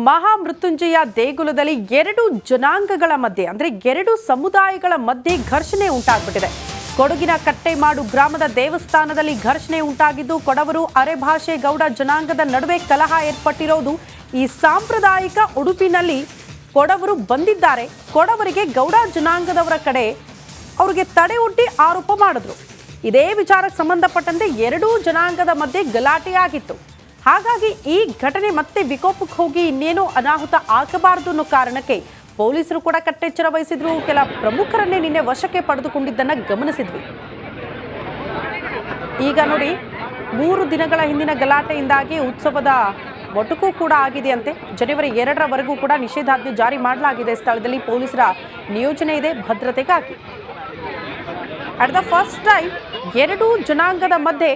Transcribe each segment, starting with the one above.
ಮಹಾಮೃತ್ಯುಂಜಯ ದೇಗುಲದಲ್ಲಿ ಎರಡು ಜನಾಂಗಗಳ ಮಧ್ಯೆ ಅಂದ್ರೆ ಎರಡು ಸಮುದಾಯಗಳ ಮಧ್ಯೆ ಘರ್ಷಣೆ ಉಂಟಾಗ್ಬಿಟ್ಟಿದೆ. ಕೊಡಗಿನ ಕಟ್ಟೆಮಾಡು ಗ್ರಾಮದ ದೇವಸ್ಥಾನದಲ್ಲಿ ಘರ್ಷಣೆ ಉಂಟಾಗಿದ್ದು ಕೊಡವರು ಅರೆಭಾಷೆ ಗೌಡ ಜನಾಂಗದ ನಡುವೆ ಕಲಹ ಏರ್ಪಟ್ಟಿರೋದು. ಈ ಸಾಂಪ್ರದಾಯಿಕ ಉಡುಪಿನಲ್ಲಿ ಕೊಡವರು ಬಂದಿದ್ದಾರೆ. ಕೊಡವರಿಗೆ ಗೌಡ ಜನಾಂಗದವರ ಕಡೆ ಅವರಿಗೆ ತಡೆ ಒಡ್ಡಿ ಆರೋಪ ಮಾಡಿದ್ರು. ಇದೇ ವಿಚಾರಕ್ಕೆ ಸಂಬಂಧಪಟ್ಟಂತೆ ಎರಡೂ ಜನಾಂಗದ ಮಧ್ಯೆ ಗಲಾಟೆಯಾಗಿತ್ತು. ಹಾಗಾಗಿ ಈ ಘಟನೆ ಮತ್ತೆ ವಿಕೋಪಕ್ಕೆ ಹೋಗಿ ಇನ್ನೇನೋ ಅನಾಹುತ ಆಗಬಾರದು ಅನ್ನೋ ಕಾರಣಕ್ಕೆ ಪೊಲೀಸರು ಕೂಡ ಕಟ್ಟೆಚ್ಚರ ವಹಿಸಿದ್ರು. ಕೆಲ ಪ್ರಮುಖರನ್ನೇ ನಿನ್ನೆ ವಶಕ್ಕೆ ಪಡೆದುಕೊಂಡಿದ್ದನ್ನ ಗಮನಿಸಿದ್ವಿ. ಈಗ ನೋಡಿ, 3 ದಿನಗಳ ಹಿಂದಿನ ಗಲಾಟೆಯಿಂದಾಗಿ ಉತ್ಸವದ ಮೊಟಕು ಕೂಡ ಆಗಿದೆಯಂತೆ. ಜನವರಿ 2ರವರೆಗೂ ಕೂಡ ನಿಷೇಧಾಜ್ಞೆ ಜಾರಿ ಮಾಡಲಾಗಿದೆ. ಸ್ಥಳದಲ್ಲಿ ಪೊಲೀಸರ ನಿಯೋಜನೆ ಇದೆ ಭದ್ರತೆಗಾಗಿ. ಅಟ್ ದ ಫಸ್ಟ್ ಟೈಮ್ ಎರಡೂ ಜನಾಂಗದ ಮಧ್ಯೆ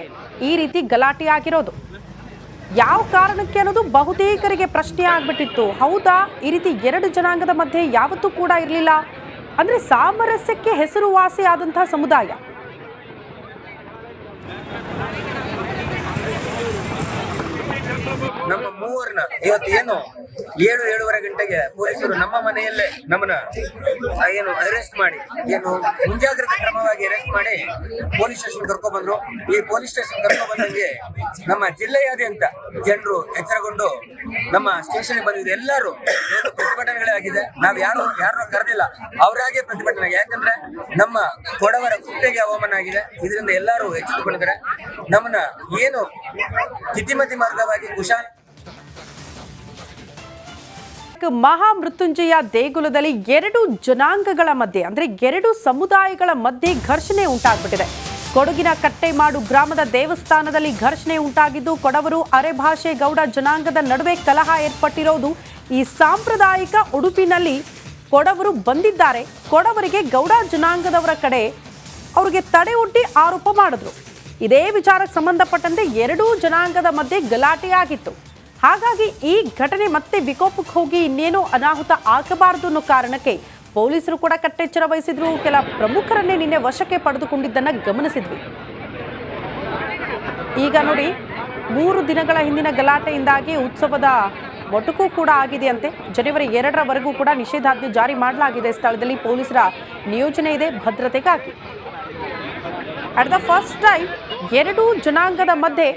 ಈ ರೀತಿ ಗಲಾಟೆಯಾಗಿರೋದು. ಯಾವ ಕಾರಣಕ್ಕೆ ಅನ್ನೋದು ಬಹುತೇಕರಿಗೆ ಪ್ರಶ್ನೆ ಆಗ್ಬಿಟ್ಟಿತ್ತು. ಹೌದಾ, ಈ ರೀತಿ ಎರಡು ಜನಾಂಗದ ಮಧ್ಯೆ ಯಾವತ್ತೂ ಕೂಡ ಇರಲಿಲ್ಲ. ಅಂದ್ರೆ ಸಾಮರಸ್ಯಕ್ಕೆ ಹೆಸರುವಾಸಿಯಾದಂತಹ ಸಮುದಾಯ. ನಮ್ಮ ಮೂವರನ್ನ ಇವತ್ತು ಏನು 7-7:30 ಗಂಟೆಗೆ ಪೊಲೀಸರು ನಮ್ಮ ಮನೆಯಲ್ಲೇ ನಮ್ಮನ್ನ ಏನು ಅರೆಸ್ಟ್ ಮಾಡಿ ಮುಂಜಾಗ್ರತಾ ಕ್ರಮವಾಗಿ ಅರೆಸ್ಟ್ ಮಾಡಿ ಪೊಲೀಸ್ ಸ್ಟೇಷನ್ ಕರ್ಕೊಂಡ್ ಬಂದ್ರು. ಈ ಪೊಲೀಸ್ ಸ್ಟೇಷನ್ ಕರ್ಕೊಂಡ್ ಬಂದಂಗೆ ನಮ್ಮ ಜಿಲ್ಲೆಯಾದ್ಯಂತ ಜನರು ಎಚ್ಚರಗೊಂಡು ನಮ್ಮ ಸ್ಟೇಷನ್ ಬಂದಿದ್ದು. ಎಲ್ಲರೂ ಪ್ರತಿಭಟನೆಗಳೇ ಆಗಿದೆ. ನಾವ್ ಯಾರು ಕರೆದಿಲ್ಲ, ಅವರಾಗೆ ಪ್ರತಿಭಟನೆ. ಯಾಕಂದ್ರೆ ನಮ್ಮ ಕೊಡವರ ಕುತ್ತಿಗೆ ಅವಮಾನ ಆಗಿದೆ. ಇದರಿಂದ ಎಲ್ಲರೂ ಎಚ್ಚೆತ್ತುಕೊಂಡಿದ್ದಾರೆ. ನಮ್ಮನ್ನ ಏನು ತಿಥಿಮತಿ ಮಾರ್ಗವಾಗಿ ಕುಶಾಲ್ ಮಹಾಮೃತ್ಯುಂಜಯ ದೇಗುಲದಲ್ಲಿ ಎರಡು ಜನಾಂಗಗಳ ಮಧ್ಯೆ ಅಂದ್ರೆ ಎರಡು ಸಮುದಾಯಗಳ ಮಧ್ಯೆ ಘರ್ಷಣೆ ಉಂಟಾಗ್ಬಿಟ್ಟಿದೆ. ಕೊಡಗಿನ ಕಟ್ಟೆಮಾಡು ಗ್ರಾಮದ ದೇವಸ್ಥಾನದಲ್ಲಿ ಘರ್ಷಣೆ ಉಂಟಾಗಿದ್ದು ಕೊಡವರು ಅರೆಭಾಷೆ ಗೌಡ ಜನಾಂಗದ ನಡುವೆ ಕಲಹ ಏರ್ಪಟ್ಟಿರೋದು. ಈ ಸಾಂಪ್ರದಾಯಿಕ ಉಡುಪಿನಲ್ಲಿ ಕೊಡವರು ಬಂದಿದ್ದಾರೆ. ಕೊಡವರಿಗೆ ಗೌಡ ಜನಾಂಗದವರ ಕಡೆ ಅವರಿಗೆ ತಡೆ ಒಡ್ಡಿ ಆರೋಪ ಮಾಡಿದ್ರು. ಇದೇ ವಿಚಾರಕ್ಕೆ ಸಂಬಂಧಪಟ್ಟಂತೆ ಎರಡೂ ಜನಾಂಗದ ಮಧ್ಯೆ ಗಲಾಟೆಯಾಗಿತ್ತು. ಹಾಗಾಗಿ ಈ ಘಟನೆ ಮತ್ತೆ ವಿಕೋಪಕ್ಕೆ ಹೋಗಿ ಇನ್ನೇನೋ ಅನಾಹುತ ಆಗಬಾರದು ಅನ್ನೋ ಕಾರಣಕ್ಕೆ ಪೊಲೀಸರು ಕೂಡ ಕಟ್ಟೆಚ್ಚರ ವಹಿಸಿದ್ರು. ಕೆಲ ಪ್ರಮುಖರನ್ನೇ ನಿನ್ನೆ ವಶಕ್ಕೆ ಪಡೆದುಕೊಂಡಿದ್ದನ್ನ ಗಮನಿಸಿದ್ವಿ. ಈಗ ನೋಡಿ, 3 ದಿನಗಳ ಹಿಂದಿನ ಗಲಾಟೆಯಿಂದಾಗಿ ಉತ್ಸವದ ಮೊಟಕು ಕೂಡ ಆಗಿದೆಯಂತೆ. ಜನವರಿ 2ರವರೆಗೂ ಕೂಡ ನಿಷೇಧಾಜ್ಞೆ ಜಾರಿ ಮಾಡಲಾಗಿದೆ. ಸ್ಥಳದಲ್ಲಿ ಪೊಲೀಸರ ನಿಯೋಜನೆ ಇದೆ ಭದ್ರತೆಗಾಗಿ. ಅಟ್ ದ ಫಸ್ಟ್ ಟೈಮ್ ಎರಡೂ ಜನಾಂಗದ ಮಧ್ಯೆ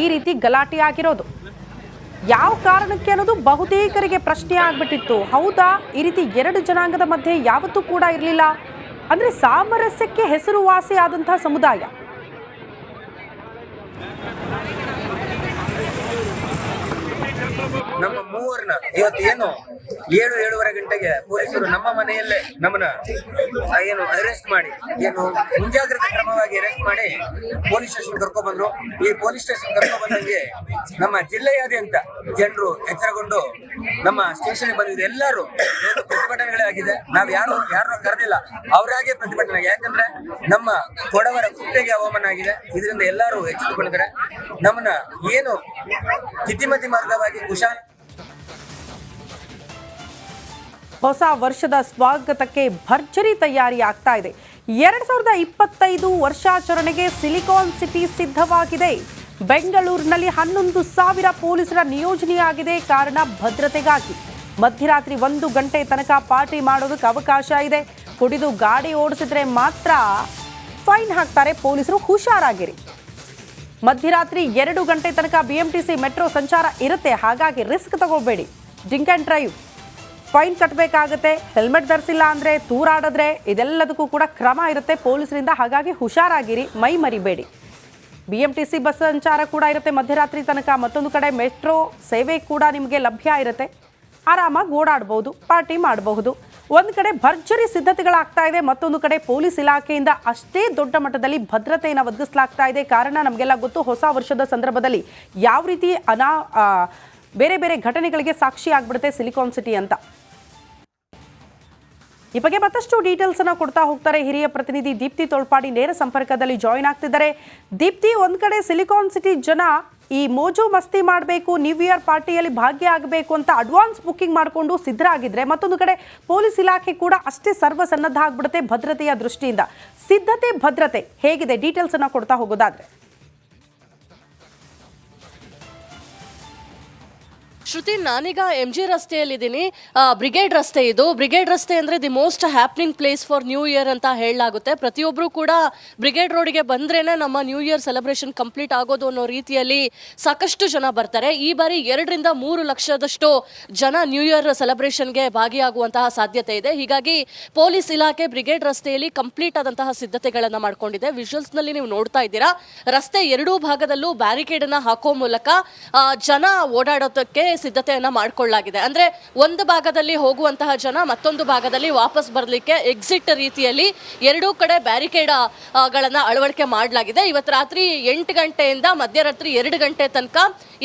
ಈ ರೀತಿ ಗಲಾಟೆಯಾಗಿರೋದು. ಯಾವ ಕಾರಣಕ್ಕೆ ಅನ್ನೋದು ಬಹುತೇಕರಿಗೆ ಪ್ರಶ್ನೆ ಆಗ್ಬಿಟ್ಟಿತ್ತು. ಹೌದಾ, ಈ ರೀತಿ ಎರಡು ಜನಾಂಗದ ಮಧ್ಯೆ ಯಾವತ್ತೂ ಕೂಡ ಇರಲಿಲ್ಲ. ಅಂದ್ರೆ ಸಾಮರಸ್ಯಕ್ಕೆ ಹೆಸರುವಾಸಿಯಾದಂತಹ ಸಮುದಾಯ. ನಮ್ಮ ಮೂವರನ್ನ ಇವತ್ತು ಏನು 7-7:30 ಗಂಟೆಗೆ ಪೊಲೀಸರು ನಮ್ಮ ಮನೆಯಲ್ಲೇ ನಮ್ಮನ್ನ ಏನು ಅರೆಸ್ಟ್ ಮಾಡಿ ಮುಂಜಾಗ್ರತಾ ಕ್ರಮವಾಗಿ ಅರೆಸ್ಟ್ ಮಾಡಿ ಪೊಲೀಸ್ ಸ್ಟೇಷನ್ ಕರ್ಕೊಂಡ್ ಬಂದ್ರು. ಈ ಪೊಲೀಸ್ ಸ್ಟೇಷನ್ ಕರ್ಕೊಂಡ್ ಬಂದಂಗೆ ನಮ್ಮ ಜಿಲ್ಲೆಯಾದ್ಯಂತ ಜನರು ಎಚ್ಚರಗೊಂಡು ನಮ್ಮ ಸ್ಟೇಷನ್ ಬಂದಿದ್ದು. ಎಲ್ಲರೂ ಪ್ರತಿಭಟನೆಗಳೇ ಆಗಿದೆ. ನಾವ್ ಯಾರು ಕರೆದಿಲ್ಲ, ಅವರಾಗೆ ಪ್ರತಿಭಟನೆ. ಯಾಕಂದ್ರೆ ನಮ್ಮ ಕೊಡವರ ಕುತ್ತಿಗೆ ಅವಮಾನ ಆಗಿದೆ. ಇದರಿಂದ ಎಲ್ಲರೂ ಎಚ್ಚೆತ್ತುಕೊಂಡಿದ್ದಾರೆ. ನಮ್ಮನ್ನ ಏನು ತಿಥಿಮತಿ ಮಾರ್ಗವಾಗಿ ಕುಶಾಲ್ ಹೊಸ ವರ್ಷದ ಸ್ವಾಗತಕ್ಕೆ ಭರ್ಜರಿ ತಯಾರಿ ಆಗ್ತಾ ಇದೆ. 2025 ವರ್ಷಾಚರಣೆಗೆ ಸಿಲಿಕಾನ್ ಸಿಟಿ ಸಿದ್ಧವಾಗಿದೆ. ಬೆಂಗಳೂರಿನಲ್ಲಿ 11,000 ಪೊಲೀಸರ ನಿಯೋಜನೆಯಾಗಿದೆ. ಕಾರಣ ಭದ್ರತೆಗಾಗಿ. ಮಧ್ಯರಾತ್ರಿ 1 ಗಂಟೆ ತನಕ ಪಾರ್ಟಿ ಮಾಡೋದಕ್ಕೆ ಅವಕಾಶ ಇದೆ. ಕುಡಿದು ಗಾಡಿ ಓಡಿಸಿದ್ರೆ ಮಾತ್ರ ಫೈನ್ ಹಾಕ್ತಾರೆ ಪೊಲೀಸರು, ಹುಷಾರಾಗಿರಿ. ಮಧ್ಯರಾತ್ರಿ 2 ಗಂಟೆ ತನಕ BMTC ಮೆಟ್ರೋ ಸಂಚಾರ ಇರುತ್ತೆ. ಹಾಗಾಗಿ ರಿಸ್ಕ್ ತಗೋಬೇಡಿ. ಡ್ರಿಂಕ್ ಆ್ಯಂಡ್ ಡ್ರೈವ್ ಫೈನ್ ಕಟ್ಟಬೇಕಾಗುತ್ತೆ. ಹೆಲ್ಮೆಟ್ ಧರಿಸಿಲ್ಲ ಅಂದರೆ ತೂರಾಡಿದ್ರೆ ಇದೆಲ್ಲದಕ್ಕೂ ಕೂಡ ಕ್ರಮ ಇರುತ್ತೆ ಪೊಲೀಸರಿಂದ. ಹಾಗಾಗಿ ಹುಷಾರಾಗಿರಿ, ಮೈ ಮರಿಬೇಡಿ. BMTC ಬಸ್ ಸಂಚಾರ ಕೂಡ ಇರುತ್ತೆ ಮಧ್ಯರಾತ್ರಿ ತನಕ. ಮತ್ತೊಂದು ಕಡೆ ಮೆಟ್ರೋ ಸೇವೆ ಕೂಡ ನಿಮಗೆ ಲಭ್ಯ ಇರುತ್ತೆ. ಆರಾಮಾಗಿ ಓಡಾಡಬಹುದು, ಪಾರ್ಟಿ ಮಾಡಬಹುದು. ಒಂದು ಕಡೆ ಭರ್ಜರಿ ಸಿದ್ಧತೆಗಳಾಗ್ತಾ ಇದೆ, ಮತ್ತೊಂದು ಕಡೆ ಪೊಲೀಸ್ ಇಲಾಖೆಯಿಂದ ಅಷ್ಟೇ ದೊಡ್ಡ ಮಟ್ಟದಲ್ಲಿ ಭದ್ರತೆಯನ್ನು ಒದಗಿಸಲಾಗ್ತಾ ಇದೆ. ಕಾರಣ ನಮಗೆಲ್ಲ ಗೊತ್ತು, ಹೊಸ ವರ್ಷದ ಸಂದರ್ಭದಲ್ಲಿ ಯಾವ ರೀತಿ ಬೇರೆ ಬೇರೆ ಘಟನೆಗಳಿಗೆ ಸಾಕ್ಷಿ ಆಗ್ಬಿಡುತ್ತೆ ಸಿಲಿಕಾನ್ ಸಿಟಿ ಅಂತ. ಈ ಬಗ್ಗೆ ಮತ್ತಷ್ಟು ಡೀಟೇಲ್ಸ್ ಅನ್ನ ಕೊಡ್ತಾ ಹೋಗ್ತಾರೆ ಹಿರಿಯ ಪ್ರತಿನಿಧಿ ದೀಪ್ತಿ ತೋಳ್ಪಾಡಿ. ನೇರ ಸಂಪರ್ಕದಲ್ಲಿ ಜಾಯಿನ್ ಆಗ್ತಿದ್ದಾರೆ. ದೀಪ್ತಿ, ಒಂದ್ ಕಡೆ ಸಿಲಿಕಾನ್ ಸಿಟಿ ಜನ ಈ ಮೋಜು ಮಸ್ತಿ ಮಾಡಬೇಕು, ನ್ಯೂ ಇಯರ್ ಪಾರ್ಟಿಯಲ್ಲಿ ಭಾಗ್ಯ ಆಗಬೇಕು ಅಂತ ಅಡ್ವಾನ್ಸ್ ಬುಕ್ಕಿಂಗ್ ಮಾಡಿಕೊಂಡು ಸಿದ್ಧರಾಗಿದ್ರೆ, ಮತ್ತೊಂದು ಕಡೆ ಪೊಲೀಸ್ ಇಲಾಖೆ ಕೂಡ ಅಷ್ಟೇ ಸರ್ವಸನ್ನದ್ಧ ಆಗ್ಬಿಡುತ್ತೆ ಭದ್ರತೆಯ ದೃಷ್ಟಿಯಿಂದ. ಸಿದ್ಧತೆ ಭದ್ರತೆ ಹೇಗಿದೆ, ಡೀಟೇಲ್ಸ್ ಅನ್ನ ಕೊಡ್ತಾ ಹೋಗೋದಾದ್ರೆ? ಶ್ರುತಿ, ನಾನೀಗ MG ರಸ್ತೆಯಲ್ಲಿದ್ದೀನಿ. ಬ್ರಿಗೇಡ್ ರಸ್ತೆ ಇದು. ಬ್ರಿಗೇಡ್ ರಸ್ತೆ ಅಂದರೆ the most happening place for new year ಅಂತ ಹೇಳಲಾಗುತ್ತೆ. ಪ್ರತಿಯೊಬ್ಬರು ಕೂಡ ಬ್ರಿಗೇಡ್ ರೋಡಿಗೆ ಬಂದ್ರೇನೆ ನಮ್ಮ ನ್ಯೂ ಇಯರ್ ಸೆಲೆಬ್ರೇಷನ್ ಕಂಪ್ಲೀಟ್ ಆಗೋದು ಅನ್ನೋ ರೀತಿಯಲ್ಲಿ ಸಾಕಷ್ಟು ಜನ ಬರ್ತಾರೆ. ಈ ಬಾರಿ 2 ರಿಂದ 3 ಲಕ್ಷದಷ್ಟು ಜನ ನ್ಯೂ ಇಯರ್ ಸೆಲೆಬ್ರೇಷನ್ಗೆ ಭಾಗಿಯಾಗುವಂತಹ ಸಾಧ್ಯತೆ ಇದೆ. ಹೀಗಾಗಿ ಪೊಲೀಸ್ ಇಲಾಖೆ ಬ್ರಿಗೇಡ್ ರಸ್ತೆಯಲ್ಲಿ ಕಂಪ್ಲೀಟ್ ಆದಂತಹ ಸಿದ್ಧತೆಗಳನ್ನು ಮಾಡಿಕೊಂಡಿದೆ. ವಿಜುವಲ್ಸ್ನಲ್ಲಿ ನೀವು ನೋಡ್ತಾ ಇದ್ದೀರಾ, ರಸ್ತೆ ಎರಡೂ ಭಾಗದಲ್ಲೂ ಬ್ಯಾರಿಕೇಡ್ ಅನ್ನ ಹಾಕೋ ಮೂಲಕ ಜನ ಓಡಾಡೋದಕ್ಕೆ ಸಿದ್ಧತೆಯನ್ನ ಮಾಡಿಕೊಳ್ಳಲಾಗಿದೆ. ಅಂದ್ರೆ ಒಂದು ಭಾಗದಲ್ಲಿ ಹೋಗುವಂತಹ ಜನ ಮತ್ತೊಂದು ಭಾಗದಲ್ಲಿ ವಾಪಸ್ ಬರಲಿಕ್ಕೆ ಎಕ್ಸಿಟ್ ರೀತಿಯಲ್ಲಿ ಎರಡೂ ಕಡೆ ಬ್ಯಾರಿಕೇಡ್ ಗಳನ್ನ ಅಳವಡಿಕೆ ಮಾಡಲಾಗಿದೆ. ಇವತ್ತು ರಾತ್ರಿ 8 ಗಂಟೆಯಿಂದ ಮಧ್ಯರಾತ್ರಿ 2 ಗಂಟೆ ತನಕ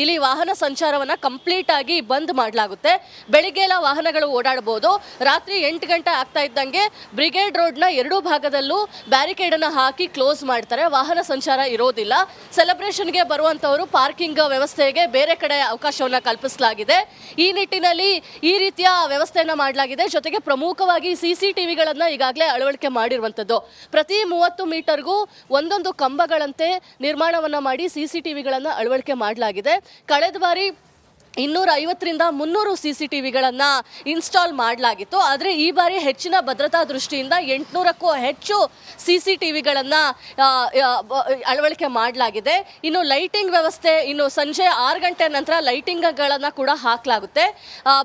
ಇಲ್ಲಿ ವಾಹನ ಸಂಚಾರವನ್ನ ಕಂಪ್ಲೀಟ್ ಆಗಿ ಬಂದ್ ಮಾಡಲಾಗುತ್ತೆ. ಬೆಳಿಗ್ಗೆ ಎಲ್ಲ ವಾಹನಗಳು ಓಡಾಡಬಹುದು. ರಾತ್ರಿ 8 ಗಂಟೆ ಆಗ್ತಾ ಇದ್ದಂಗೆ ಬ್ರಿಗೇಡ್ ರೋಡ್ ನ ಎರಡೂ ಭಾಗದಲ್ಲೂ ಬ್ಯಾರಿಕೇಡ್ ಅನ್ನ ಹಾಕಿ ಕ್ಲೋಸ್ ಮಾಡ್ತಾರೆ. ವಾಹನ ಸಂಚಾರ ಇರೋದಿಲ್ಲ. ಸೆಲೆಬ್ರೇಷನ್ಗೆ ಬರುವಂತವರು ಪಾರ್ಕಿಂಗ್ ವ್ಯವಸ್ಥೆಗೆ ಬೇರೆ ಕಡೆ ಅವಕಾಶವನ್ನ ಕಲ್ಪಿಸಲಾಗಿದೆ. ಈ ನಿಟ್ಟಿನಲ್ಲಿ ಈ ರೀತಿಯ ವ್ಯವಸ್ಥೆಯನ್ನ ಮಾಡಲಾಗಿದೆ. ಜೊತೆಗೆ ಪ್ರಮುಖವಾಗಿ CCTVಗಳನ್ನ ಈಗಾಗಲೇ ಅಳವಡಿಕೆ ಮಾಡಿರುವಂತದ್ದು. ಪ್ರತಿ 30 ಮೀಟರ್ಗೂ ಒಂದೊಂದು ಕಂಬಗಳಂತೆ ನಿರ್ಮಾಣವನ್ನ ಮಾಡಿ CCTVಗಳನ್ನ ಅಳವಡಿಕೆ ಮಾಡಲಾಗಿದೆ. ಕಳೆದ ಬಾರಿ 250 ರಿಂದ 300 CCTVಗಳನ್ನ ಇನ್ಸ್ಟಾಲ್ ಮಾಡಲಾಗಿತ್ತು. ಆದರೆ ಈ ಬಾರಿ ಹೆಚ್ಚಿನ ಭದ್ರತಾ ದೃಷ್ಟಿಯಿಂದ 800ಕ್ಕೂ ಹೆಚ್ಚು CCTVಗಳನ್ನ ಅಳವಡಿಕೆ ಮಾಡಲಾಗಿದೆ. ಇನ್ನು ಲೈಟಿಂಗ್ ವ್ಯವಸ್ಥೆ, ಇನ್ನು ಸಂಜೆ 6 ಗಂಟೆ ನಂತರ ಲೈಟಿಂಗ್ಗಳನ್ನ ಕೂಡ ಹಾಕಲಾಗುತ್ತೆ.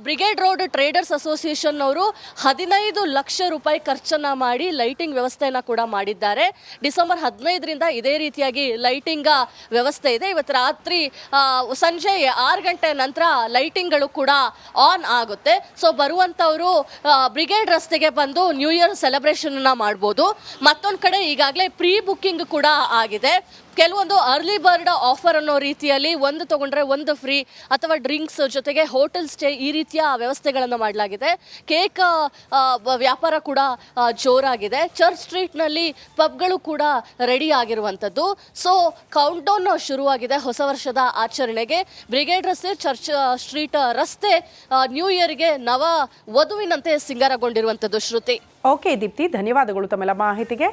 ಬ್ರಿಗೇಡ್ ರೋಡ್ ಟ್ರೇಡರ್ಸ್ ಅಸೋಸಿಯೇಷನ್ ಅವರು 15 ಲಕ್ಷ ರೂಪಾಯಿ ಖರ್ಚನ್ನ ಮಾಡಿ ಲೈಟಿಂಗ್ ವ್ಯವಸ್ಥೆಯನ್ನ ಕೂಡ ಮಾಡಿದ್ದಾರೆ. ಡಿಸೆಂಬರ್ 15ರಿಂದ ಇದೇ ರೀತಿಯಾಗಿ ಲೈಟಿಂಗ್ ವ್ಯವಸ್ಥೆ ಇದೆ. ಇವತ್ತು ರಾತ್ರಿ ಸಂಜೆ 6 ಗಂಟೆ ನಂತರ ಲೈಟಿಂಗ್ಗಳು ಕೂಡ ಆನ್ ಆಗುತ್ತೆ. ಸೊ ಬರುವಂತವರು ಬ್ರಿಗೇಡ್ ರಸ್ತೆಗೆ ಬಂದು ನ್ಯೂ ಇಯರ್ ಸೆಲೆಬ್ರೇಷನ್ ಮಾಡಬಹುದು. ಮತ್ತೊಂದು ಕಡೆ ಈಗಾಗಲೇ ಪ್ರೀ ಬುಕ್ಕಿಂಗ್ ಕೂಡ ಆಗಿದೆ. ಕೆಲವೊಂದು ಅರ್ಲಿ ಬರ್ಡ್ ಆಫರ್ ಅನ್ನೋ ರೀತಿಯಲ್ಲಿ ಒಂದು ತಗೊಂಡ್ರೆ ಒಂದು ಫ್ರೀ ಅಥವಾ ಡ್ರಿಂಕ್ಸ್ ಜೊತೆಗೆ ಹೋಟೆಲ್ ಸ್ಟೇ ಈ ರೀತಿಯ ವ್ಯವಸ್ಥೆಗಳನ್ನು ಮಾಡಲಾಗಿದೆ. ಕೇಕ್ ವ್ಯಾಪಾರ ಕೂಡ ಜೋರಾಗಿದೆ. ಚರ್ಚ್ ಸ್ಟ್ರೀಟ್ನಲ್ಲಿ ಪಬ್ಗಳು ಕೂಡ ರೆಡಿ ಆಗಿರುವಂಥದ್ದು. ಸೊ ಕೌಂಟ್ ಡೌನ್ ಶುರುವಾಗಿದೆ ಹೊಸ ವರ್ಷದ ಆಚರಣೆಗೆ. ಬ್ರಿಗೇಡ್ ರಸ್ತೆ, ಚರ್ಚ್ ಸ್ಟ್ರೀಟ್ ರಸ್ತೆ ನ್ಯೂ ಇಯರ್ಗೆ ನವ ವಧುವಿನಂತೆ ಸಿಂಗಾರಗೊಂಡಿರುವಂಥದ್ದು. ಶ್ರುತಿ. ಓಕೆ ದೀಪ್ತಿ, ಧನ್ಯವಾದಗಳು ತಮ್ಮೆಲ್ಲ ಮಾಹಿತಿಗೆ.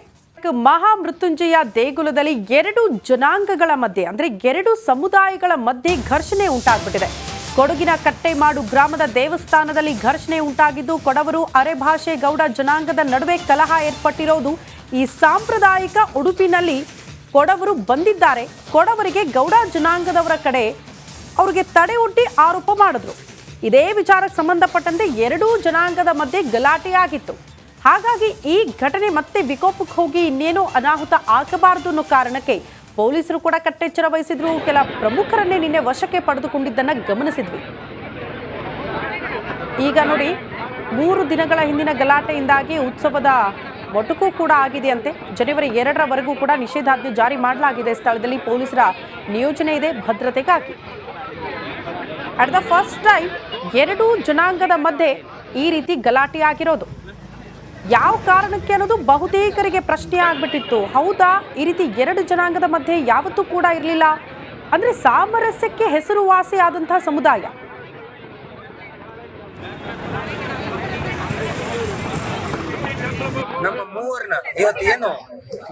ಮಹಾಮೃತ್ಯುಂಜಯ ದೇಗುಲದಲ್ಲಿ 2 ಜನಾಂಗಗಳ ಮಧ್ಯೆ ಅಂದ್ರೆ 2 ಸಮುದಾಯಗಳ ಮಧ್ಯೆ ಘರ್ಷಣೆ ಉಂಟಾಗ್ಬಿಟ್ಟಿದೆ. ಕೊಡಗಿನ ಕಟ್ಟೆಮಾಡು ಗ್ರಾಮದ ದೇವಸ್ಥಾನದಲ್ಲಿ ಘರ್ಷಣೆ ಉಂಟಾಗಿದ್ದು, ಕೊಡವರು ಅರೆಭಾಷೆ ಗೌಡ ಜನಾಂಗದ ನಡುವೆ ಕಲಹ ಏರ್ಪಟ್ಟಿರೋದು. ಈ ಸಾಂಪ್ರದಾಯಿಕ ಉಡುಪಿನಲ್ಲಿ ಕೊಡವರು ಬಂದಿದ್ದಾರೆ. ಕೊಡವರಿಗೆ ಗೌಡ ಜನಾಂಗದವರ ಕಡೆ ಅವರಿಗೆ ತಡೆ ಒಡ್ಡಿ ಆರೋಪ ಮಾಡಿದ್ರು. ಇದೇ ವಿಚಾರಕ್ಕೆ ಸಂಬಂಧಪಟ್ಟಂತೆ 2 ಜನಾಂಗದ ಮಧ್ಯೆ ಗಲಾಟೆಯಾಗಿತ್ತು. ಹಾಗಾಗಿ ಈ ಘಟನೆ ಮತ್ತೆ ವಿಕೋಪಕ್ಕೆ ಹೋಗಿ ಇನ್ನೇನೋ ಅನಾಹುತ ಆಗಬಾರದು ಅನ್ನೋ ಕಾರಣಕ್ಕೆ ಪೊಲೀಸರು ಕೂಡ ಕಟ್ಟೆಚ್ಚರ ವಹಿಸಿದ್ರು. ಕೆಲ ಪ್ರಮುಖರನ್ನೇ ನಿನ್ನೆ ವಶಕ್ಕೆ ಪಡೆದುಕೊಂಡಿದ್ದನ್ನ ಗಮನಿಸಿದ್ವಿ. ಈಗ ನೋಡಿ, 3 ದಿನಗಳ ಹಿಂದಿನ ಗಲಾಟೆಯಿಂದಾಗಿ ಉತ್ಸವದ ಮೊಟಕು ಕೂಡ ಆಗಿದೆಯಂತೆ. ಜನವರಿ 2ರವರೆಗೂ ಕೂಡ ನಿಷೇಧಾಜ್ಞೆ ಜಾರಿ ಮಾಡಲಾಗಿದೆ. ಸ್ಥಳದಲ್ಲಿ ಪೊಲೀಸರ ನಿಯೋಜನೆ ಇದೆ ಭದ್ರತೆಗಾಗಿ. ಅಟ್ ದ ಫಸ್ಟ್ ಟೈಮ್ 2 ಜನಾಂಗದ ಮಧ್ಯೆ ಈ ರೀತಿ ಗಲಾಟೆ ಆಗಿರೋದು. ಯಾವ ಕಾರಣಕ್ಕೆ ಅನ್ನೋದು ಬಹುತೇಕರಿಗೆ ಪ್ರಶ್ನೆ ಆಗ್ಬಿಟ್ಟಿತ್ತು. ಹೌದಾ, ಈ ರೀತಿ 2 ಜನಾಂಗದ ಮಧ್ಯೆ ಯಾವತ್ತೂ ಕೂಡ ಇರಲಿಲ್ಲ. ಅಂದ್ರೆ ಸಾಮರಸ್ಯಕ್ಕೆ ಹೆಸರುವಾಸಿ ಆದಂತಹ ಸಮುದಾಯ. ನಮ್ಮ ಮೂವರನ್ನ ಇವತ್ತು ಏನು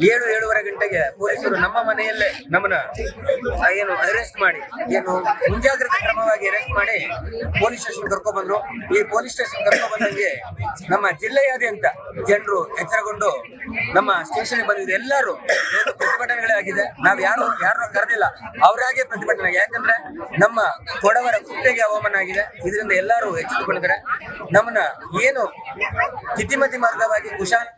7-7:30 ಗಂಟೆಗೆ ಪೊಲೀಸರು ನಮ್ಮ ಮನೆಯಲ್ಲೇ ನಮ್ಮನ್ನ ಏನು ಅರೆಸ್ಟ್ ಮಾಡಿ, ಏನು ಮುಂಜಾಗ್ರತಾ ಕ್ರಮವಾಗಿ ಅರೆಸ್ಟ್ ಮಾಡಿ ಪೊಲೀಸ್ ಸ್ಟೇಷನ್ ಕರ್ಕೊಂಡ್ ಬಂದ್ರು. ಈ ಪೊಲೀಸ್ ಸ್ಟೇಷನ್ ಕರ್ಕೊಂಡ್ ಬಂದಂಗೆ ನಮ್ಮ ಜಿಲ್ಲೆಯಾದ್ಯಂತ ಜನರು ಎಚ್ಚರಗೊಂಡು ನಮ್ಮ ಸ್ಟೇಷನ್ ಬಂದಿದೆ. ಎಲ್ಲರೂ ಪ್ರತಿಭಟನೆಗಳೇ ಆಗಿದೆ. ನಾವ್ ಯಾರನ್ನೂ ಕರೆದಿಲ್ಲ, ಅವರಾಗೆ ಪ್ರತಿಭಟನೆ. ಯಾಕಂದ್ರೆ ನಮ್ಮ ಕೊಡವರ ಕುಟ್ಟೆಗೆ ಅವಮಾನ ಆಗಿದೆ. ಇದರಿಂದ ಎಲ್ಲರೂ ಎಚ್ಚೆತ್ತುಕೊಂಡಿದ್ದಾರೆ. ನಮ್ಮನ್ನ ಏನು ತಿಥಿಮತಿ ಮಾರ್ಗವಾಗಿ ಕುಶಾಲ್